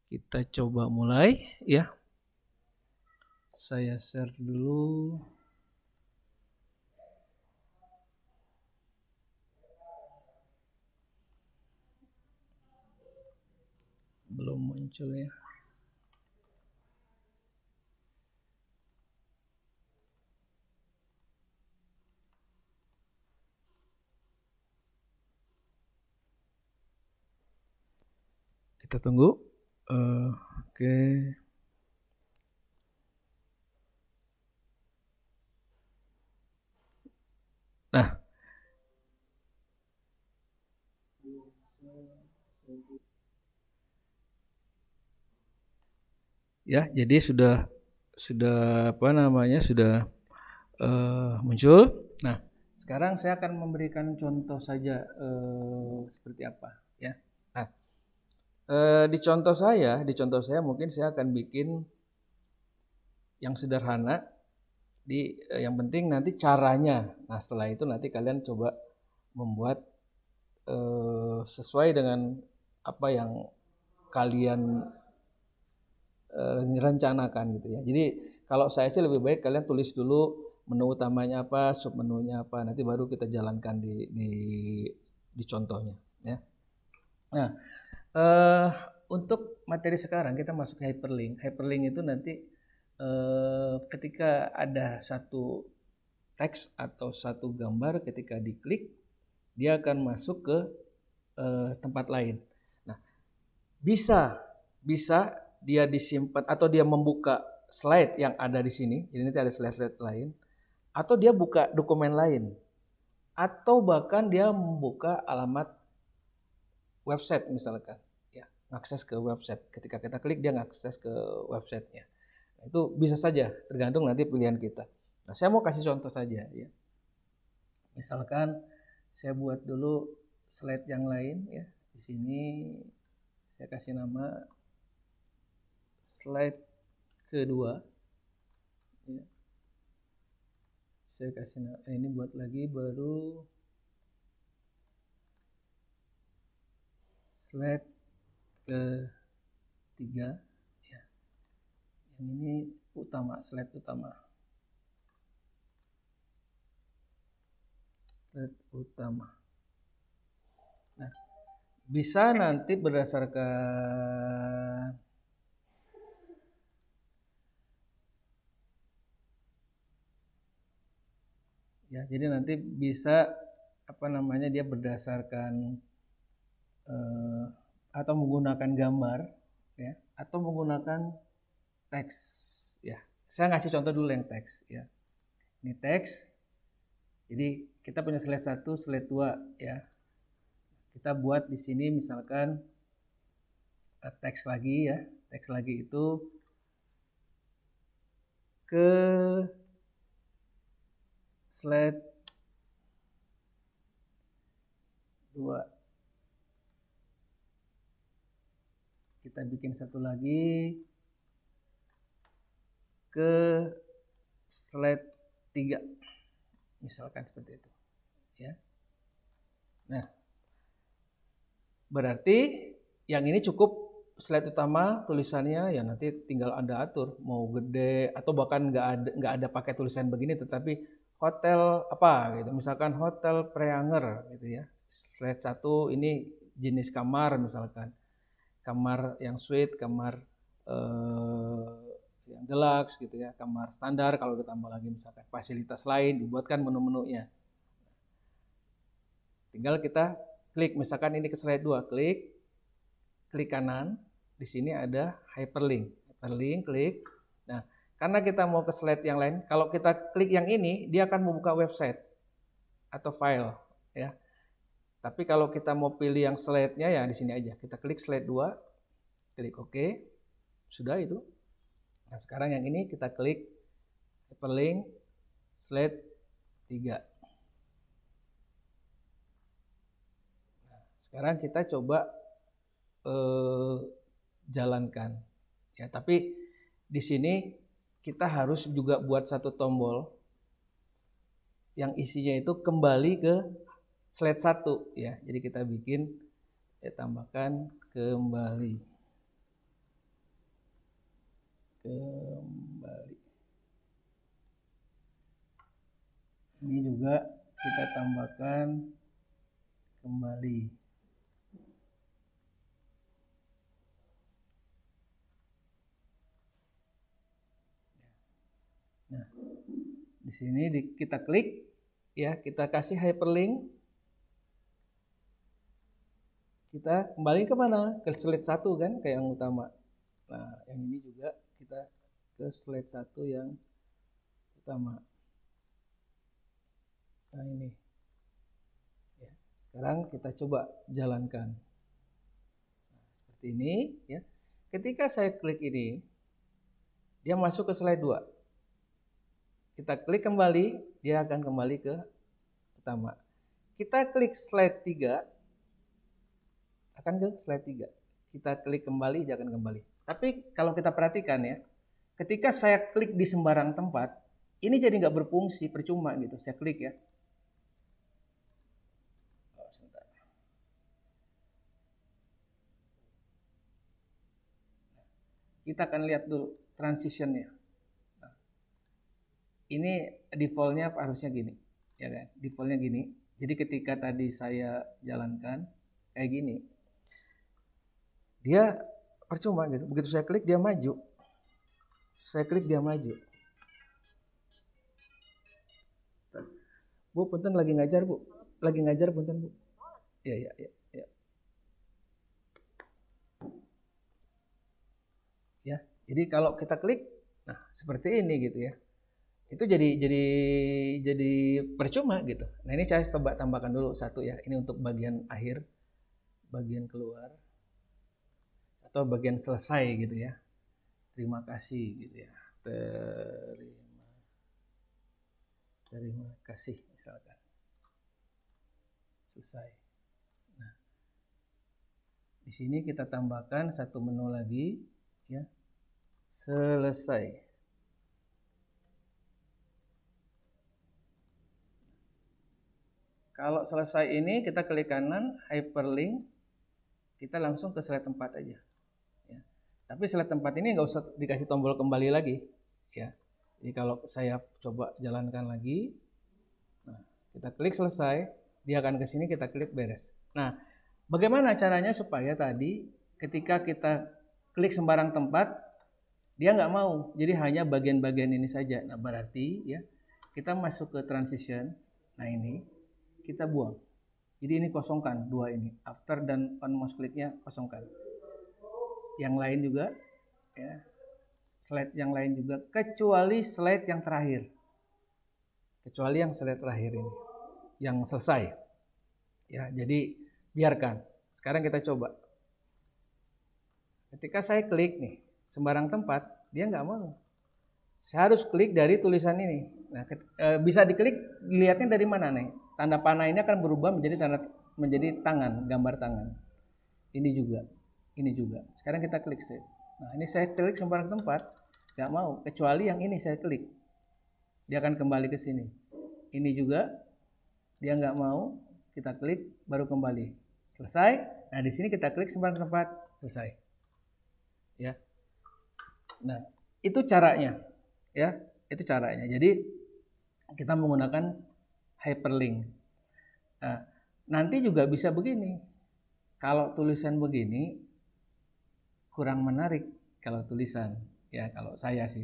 Kita coba mulai ya. Saya share dulu. Belum muncul ya. Kita tunggu. Oke. Nah, ya, jadi sudah apa namanya sudah muncul. Nah, sekarang saya akan memberikan contoh saja seperti apa ya. Nah, di contoh saya mungkin saya akan bikin yang sederhana. Yang penting nanti caranya. Nah, setelah itu nanti kalian coba membuat sesuai dengan apa yang kalian rencanakan gitu ya. Jadi kalau saya sih lebih baik kalian tulis dulu menu utamanya apa, sub menunya apa, nanti baru kita jalankan di contohnya ya. Nah, untuk materi sekarang kita masuk hyperlink. Hyperlink itu nanti ketika ada satu teks atau satu gambar, ketika diklik dia akan masuk ke tempat lain. Nah, bisa dia disimpan atau dia membuka slide yang ada di sini. Jadi nanti ada slide-slide lain, atau dia buka dokumen lain, atau bahkan dia membuka alamat website misalkan. Ya, ngakses ke website. Ketika kita klik dia ngakses ke websitenya. Nah, itu bisa saja, tergantung nanti pilihan kita. Nah, saya mau kasih contoh saja ya. Misalkan saya buat dulu slide yang lain ya. Di sini saya kasih nama slide kedua ya. Saya kasih ini buat lagi baru slide ketiga ya. Yang ini utama, slide utama. Slide utama. Nah, bisa nanti berdasarkan ya, jadi nanti bisa apa namanya dia berdasarkan atau menggunakan gambar ya, atau menggunakan teks ya. Saya ngasih contoh dulu yang teks ya. Ini teks. Jadi kita punya slide 1, slide 2 ya. Kita buat di sini misalkan teks lagi ya. Teks lagi itu ke slide 2. Kita bikin satu lagi ke slide 3. Misalkan seperti itu ya. Nah, berarti yang ini cukup slide utama tulisannya ya, nanti tinggal Anda atur mau gede atau bahkan nggak ada pakai tulisan begini, tetapi hotel apa gitu, misalkan hotel Preanger gitu ya. Slide 1 ini jenis kamar, misalkan kamar yang suite, kamar yang deluxe gitu ya, kamar standar, kalau ditambah lagi misalkan fasilitas lain, dibuatkan menu-menunya. Tinggal kita klik, misalkan ini ke slide 2, klik kanan, di sini ada hyperlink. Hyperlink, klik. Nah, karena kita mau ke slide yang lain, kalau kita klik yang ini, dia akan membuka website atau file ya. Tapi kalau kita mau pilih yang slide-nya ya di sini aja. Kita klik slide 2, klik OK. Sudah itu. Nah, sekarang yang ini kita klik hyperlink slide 3. Nah, sekarang kita coba jalankan ya, tapi di sini kita harus juga buat satu tombol yang isinya itu kembali ke slide 1 ya. Jadi kita bikin tambahkan kembali. kembali. Ini juga kita tambahkan kembali. Nah, di sini kita klik ya, kita kasih hyperlink. Kita kembali ke mana? Ke slide 1 kan, kayak yang utama. Nah, yang ini juga kita ke slide 1 yang utama. Nah, ini. Ya, sekarang kita coba jalankan. Nah, seperti ini ya. Ketika saya klik ini, dia masuk ke slide 2. Kita klik kembali, dia akan kembali ke utama. Kita klik slide 3, akan ke slide 3. Kita klik kembali, dia akan kembali. Tapi kalau kita perhatikan ya, ketika saya klik di sembarang tempat, ini jadi nggak berfungsi, percuma gitu. Saya klik ya. Oh, sebentar. Kita akan lihat dulu transitionnya. Nah, ini defaultnya harusnya gini, ya kan? Defaultnya gini. Jadi ketika tadi saya jalankan kayak gini, dia percuma gitu. Begitu saya klik dia maju. Saya klik dia maju. Bu, punten lagi ngajar, Bu. Lagi ngajar punten, Bu. Ya. Ya. Jadi kalau kita klik, nah seperti ini gitu ya. Itu jadi percuma gitu. Nah, ini saya tambahkan dulu satu ya. Ini untuk bagian akhir, bagian keluar atau bagian selesai gitu ya. Terima kasih gitu ya. Terima kasih misalkan. Selesai. Nah, di sini kita tambahkan satu menu lagi ya. Selesai. Kalau selesai ini kita klik kanan hyperlink, kita langsung ke slide 4 aja. Ya. Tapi slide 4 ini nggak usah dikasih tombol kembali lagi ya. Jadi kalau saya coba jalankan lagi, nah, kita klik selesai, dia akan ke sini, kita klik beres. Nah, bagaimana caranya supaya tadi ketika kita klik sembarang tempat, dia nggak mau, jadi hanya bagian-bagian ini saja. Nah, berarti ya kita masuk ke transition. Nah, ini kita buang. Jadi ini kosongkan dua ini. After dan on mouse kliknya kosongkan. Yang lain juga ya. Slide yang lain juga kecuali slide yang terakhir. Kecuali yang slide terakhir ini. Yang selesai. Ya, jadi biarkan. Sekarang kita coba. Ketika saya klik nih, sembarang tempat, dia nggak mau. Saya harus klik dari tulisan ini. Nah, bisa diklik, lihatnya dari mana nih? Tanda panah ini akan berubah menjadi tangan, gambar tangan. Ini juga. Sekarang kita klik save. Nah, ini saya klik sembarang tempat, nggak mau. Kecuali yang ini saya klik, dia akan kembali ke sini. Ini juga, dia nggak mau. Kita klik, baru kembali. Selesai. Nah, di sini kita klik sembarang tempat, selesai. Ya. Nah, itu caranya. Ya, itu caranya. Jadi kita menggunakan hyperlink. Nah, nanti juga bisa begini. Kalau tulisan begini kurang menarik kalau tulisan, ya kalau saya sih.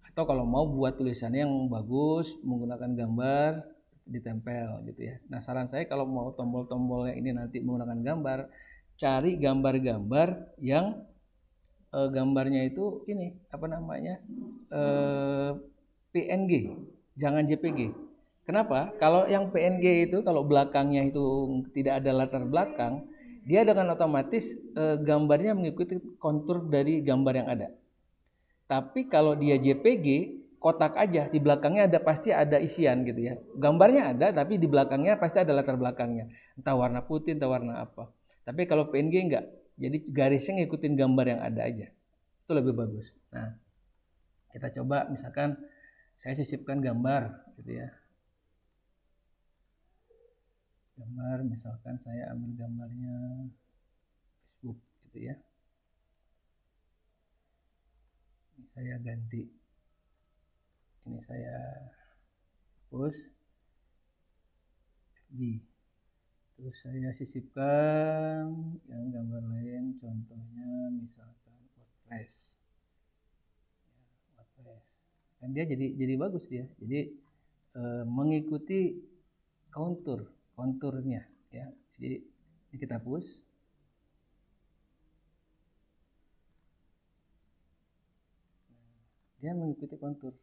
Atau kalau mau buat tulisan yang bagus menggunakan gambar ditempel gitu ya. Nah, saran saya kalau mau tombol-tombolnya ini nanti menggunakan gambar, cari gambar-gambar yang gambarnya itu ini apa namanya PNG, jangan JPG. Kenapa? Kalau yang PNG itu kalau belakangnya itu tidak ada latar belakang, dia dengan otomatis gambarnya mengikuti kontur dari gambar yang ada. Tapi kalau dia JPG, kotak aja, di belakangnya pasti ada isian gitu ya. Gambarnya ada, tapi di belakangnya pasti ada latar belakangnya. Entah warna putih, entah warna apa. Tapi kalau PNG enggak. Jadi garisnya ngikutin gambar yang ada aja. Itu lebih bagus. Nah, kita coba misalkan saya sisipkan gambar gitu ya. Gambar misalkan saya ambil gambarnya Facebook gitu ya. saya ganti, ini saya hapus FB, terus saya sisipkan yang gambar lain, contohnya misalkan WordPress. Kan dia jadi bagus dia, jadi mengikuti konturnya ya. Jadi ini kita hapus. Dia mengikuti kontur.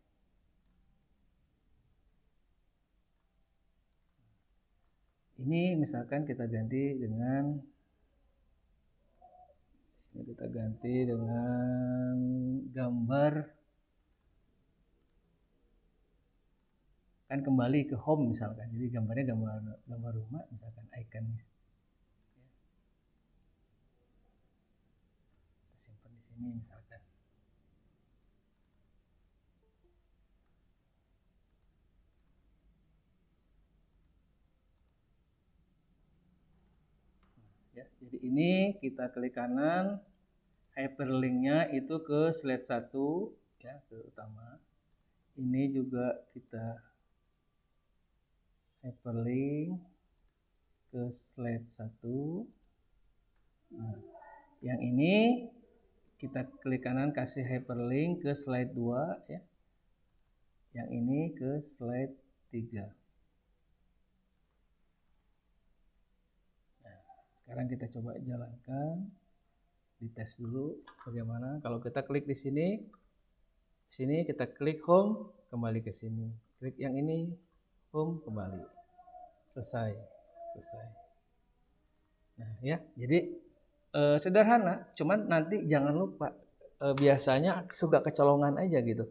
Ini misalkan kita ganti dengan gambar, kan kembali ke home misalkan. Jadi gambarnya gambar rumah misalkan, ikonnya. Kita simpan di sini misalkan. Ya, jadi ini kita klik kanan, hyperlinknya itu ke slide 1 ya, ke utama. Ini juga kita hyperlink ke slide 1. Nah, yang ini kita klik kanan, kasih hyperlink ke slide 2 ya. Yang ini ke slide 3. Sekarang kita coba jalankan, dites dulu bagaimana. Kalau kita klik di sini kita klik home, kembali ke sini. Klik yang ini, home, kembali. Selesai. Nah ya, jadi sederhana, cuman nanti jangan lupa, biasanya suka kecolongan aja gitu.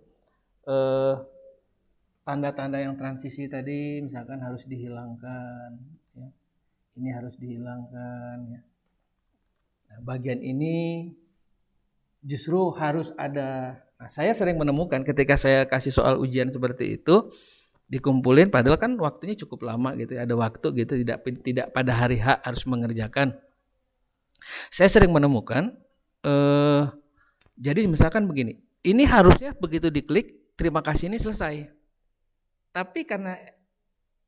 Tanda-tanda yang transisi tadi misalkan harus dihilangkan ya. Ini harus dihilangkan ya. Nah, bagian ini justru harus ada. Nah, saya sering menemukan ketika saya kasih soal ujian seperti itu dikumpulin, padahal kan waktunya cukup lama gitu, ada waktu gitu, tidak pada hari H harus mengerjakan. Saya sering menemukan, jadi misalkan begini, ini harusnya begitu diklik, terima kasih ini selesai. Tapi karena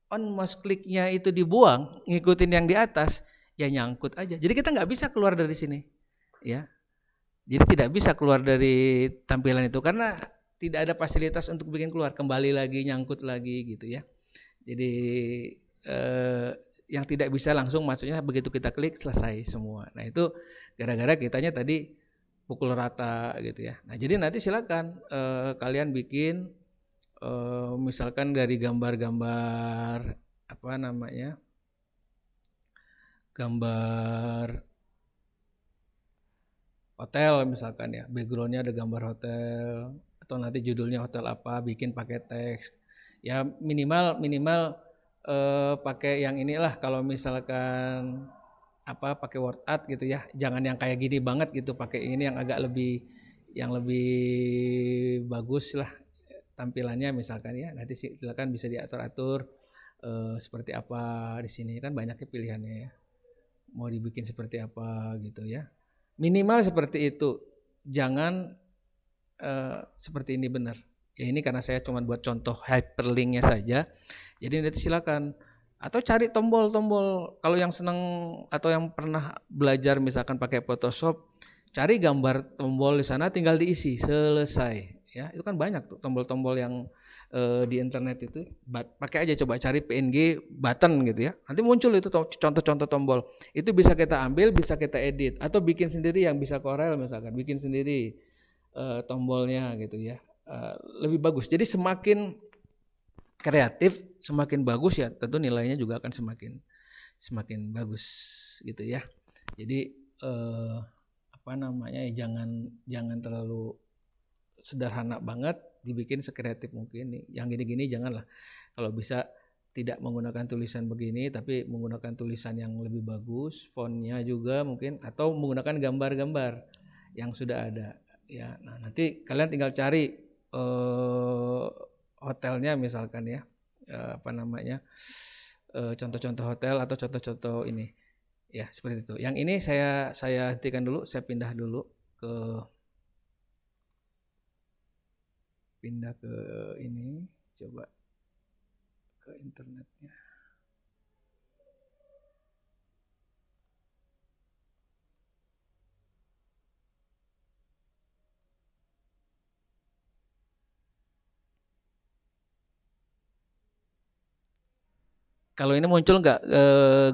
on mouse kliknya itu dibuang, ngikutin yang di atas, ya nyangkut aja. Jadi kita nggak bisa keluar dari sini, ya. Jadi tidak bisa keluar dari tampilan itu karena tidak ada fasilitas untuk bikin keluar, kembali lagi, nyangkut lagi gitu ya. Jadi yang tidak bisa langsung, maksudnya begitu kita klik selesai semua. Nah itu gara-gara kitanya tadi pukul rata gitu ya. Nah jadi nanti silakan kalian bikin misalkan dari gambar-gambar apa namanya, gambar hotel misalkan ya, backgroundnya ada gambar hotel atau nanti judulnya hotel apa, bikin pakai teks ya, minimal pakai yang inilah. Kalau misalkan apa pakai word art gitu ya, jangan yang kayak gini banget gitu, pakai ini yang agak lebih bagus lah tampilannya misalkan ya. Nanti silakan bisa diatur-atur seperti apa. Di sini kan banyaknya pilihannya ya, mau dibikin seperti apa gitu ya. Minimal seperti itu, jangan seperti ini benar ya. Ini karena saya cuma buat contoh hyperlinknya saja, jadi nanti silakan. Atau cari tombol-tombol, kalau yang senang atau yang pernah belajar misalkan pakai Photoshop, cari gambar tombol di sana, tinggal diisi, selesai ya. Itu kan banyak tuh tombol-tombol yang di internet itu, pakai aja, coba cari PNG button gitu ya, nanti muncul itu contoh-contoh tombol. Itu bisa kita ambil, bisa kita edit, atau bikin sendiri yang bisa Corel misalkan, bikin sendiri tombolnya gitu ya. Lebih bagus. Jadi semakin kreatif, semakin bagus ya, tentu nilainya juga akan semakin bagus gitu ya. Jadi apa namanya ya, jangan terlalu sederhana banget, dibikin sekreatif mungkin nih. Yang gini-gini janganlah. Kalau bisa tidak menggunakan tulisan begini, tapi menggunakan tulisan yang lebih bagus, fontnya juga mungkin, atau menggunakan gambar-gambar yang sudah ada ya. Nah nanti kalian tinggal cari hotelnya misalkan ya, apa namanya, contoh-contoh hotel atau contoh-contoh ini ya, seperti itu. Yang ini saya hentikan dulu, saya pindah dulu ke pindah ke ini, coba ke internetnya. Kalau ini muncul nggak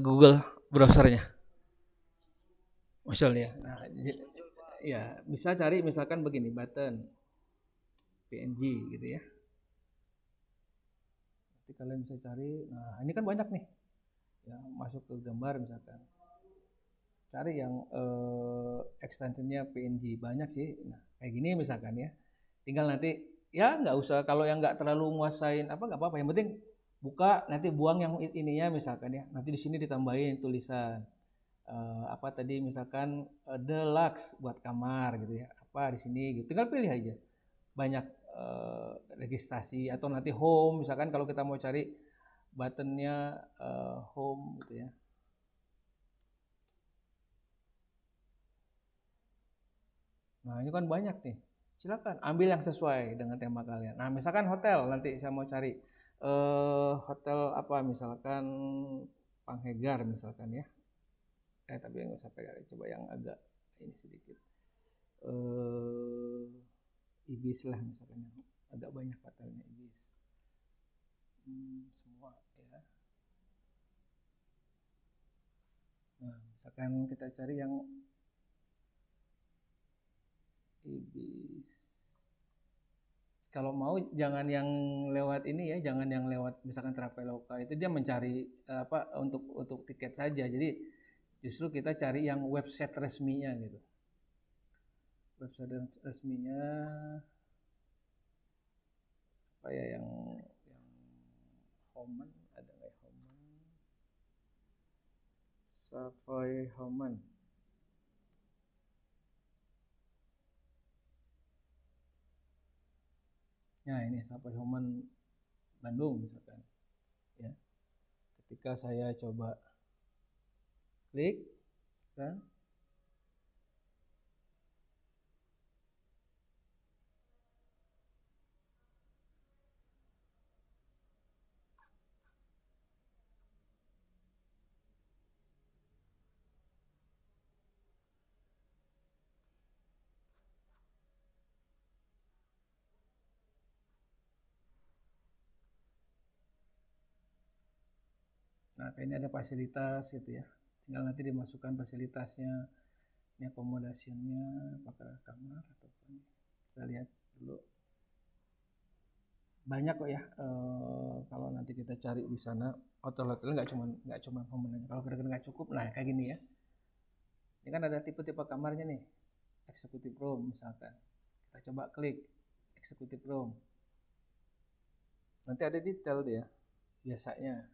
Google browsernya? Muncul ya. Nah, ya bisa cari misalkan begini, button PNG gitu ya. Nanti kalian bisa cari. Nah, ini kan banyak nih. Ya, masuk ke gambar misalkan. Cari yang extensionnya PNG banyak sih. Nah, kayak gini misalkan ya. Tinggal nanti ya nggak usah kalau yang nggak terlalu nguasain apa nggak apa-apa. Yang penting buka nanti buang yang ininya misalkan ya. Nanti di sini ditambahin tulisan apa tadi misalkan deluxe buat kamar gitu ya. Apa di sini gitu. Tinggal pilih aja. Banyak registrasi atau nanti home misalkan kalau kita mau cari buttonnya home gitu ya. Nah, ini kan banyak nih. Silakan ambil yang sesuai dengan tema kalian. Nah, misalkan hotel nanti saya mau cari hotel apa misalkan Panghegar misalkan ya. Tapi nggak usah Panghegar, coba yang agak ini sedikit. Ibis lah misalkan yang agak banyak hotelnya Ibis. Semua ya. Nah, misalkan kita cari yang Ibis. Kalau mau jangan yang lewat ini ya, jangan yang lewat misalkan Traveloka itu dia mencari apa untuk tiket saja. Jadi justru kita cari yang website resminya gitu. Website resminya apa ya yang Homan ada nggak ya Homan? Savoy Homan. Ya ini Savoy Homan Bandung misalkan. Ya. Ketika saya coba klik kan nah kayaknya ada fasilitas gitu ya. Tinggal nanti dimasukkan fasilitasnya, ini akomodasinya, apakah kamar ataupun kita lihat dulu. Banyak kok ya kalau nanti kita cari di sana hotel-hotel nggak cuma pemenangnya. Kalau kira-kira nggak cukup, nah kayak gini ya. Ini kan ada tipe-tipe kamarnya nih, executive room misalkan. Kita coba klik executive room. Nanti ada detail dia biasanya.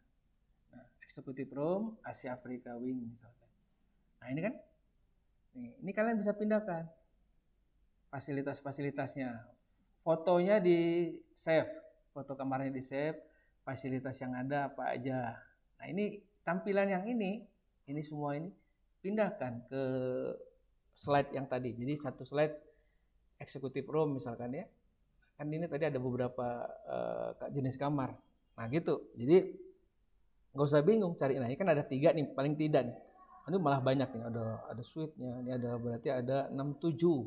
Nah, executive room Asia Afrika Wing misalkan. Nah ini kan, ini kalian bisa pindahkan fasilitas-fasilitasnya. Fotonya di save, foto kamarnya di save, fasilitas yang ada apa aja. Nah ini tampilan yang ini semua ini pindahkan ke slide yang tadi. Jadi satu slide executive room misalkan ya. Kan ini tadi ada beberapa jenis kamar. Nah gitu. Jadi nggak usah bingung cari. Nah ini kan ada 3 nih paling tidak nih. Ini malah banyak nih. Ada suite-nya. Ini ada berarti ada 6-7.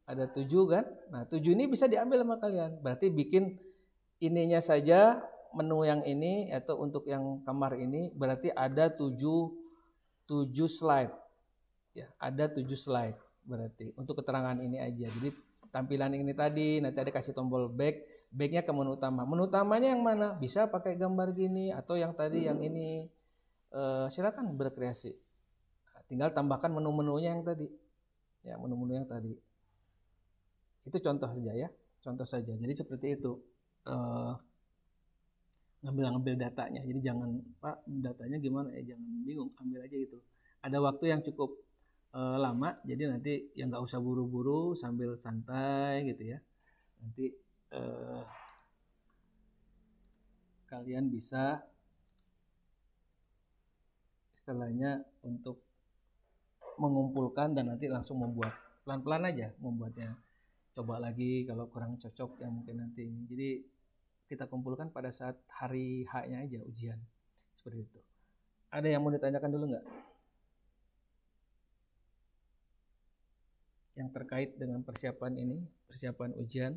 Ada 7 kan. Nah 7 ini bisa diambil sama kalian. Berarti bikin ininya saja menu yang ini atau untuk yang kamar ini berarti ada 7 slide. Ya, ada 7 slide berarti untuk keterangan ini aja. Jadi tampilan ini tadi nanti ada kasih tombol backnya ke menu utama. Menu utamanya yang mana? Bisa pakai gambar gini atau yang tadi yang ini silakan berkreasi. Nah, tinggal tambahkan menu-menunya yang tadi. Ya, menu-menu yang tadi. Itu contoh saja ya. Contoh saja. Jadi seperti itu. Ngambil datanya. Jadi jangan Pak datanya gimana ya, jangan bingung, ambil aja itu. Ada waktu yang cukup lama, jadi nanti yang nggak usah buru-buru sambil santai gitu ya. Nanti kalian bisa istilahnya untuk mengumpulkan dan nanti langsung membuat pelan-pelan aja membuatnya. coba lagi kalau kurang cocok ya mungkin nanti ini. Jadi kita kumpulkan pada saat hari H-nya aja ujian. Seperti itu. Ada yang mau ditanyakan dulu nggak? Yang terkait dengan persiapan ini, persiapan ujian.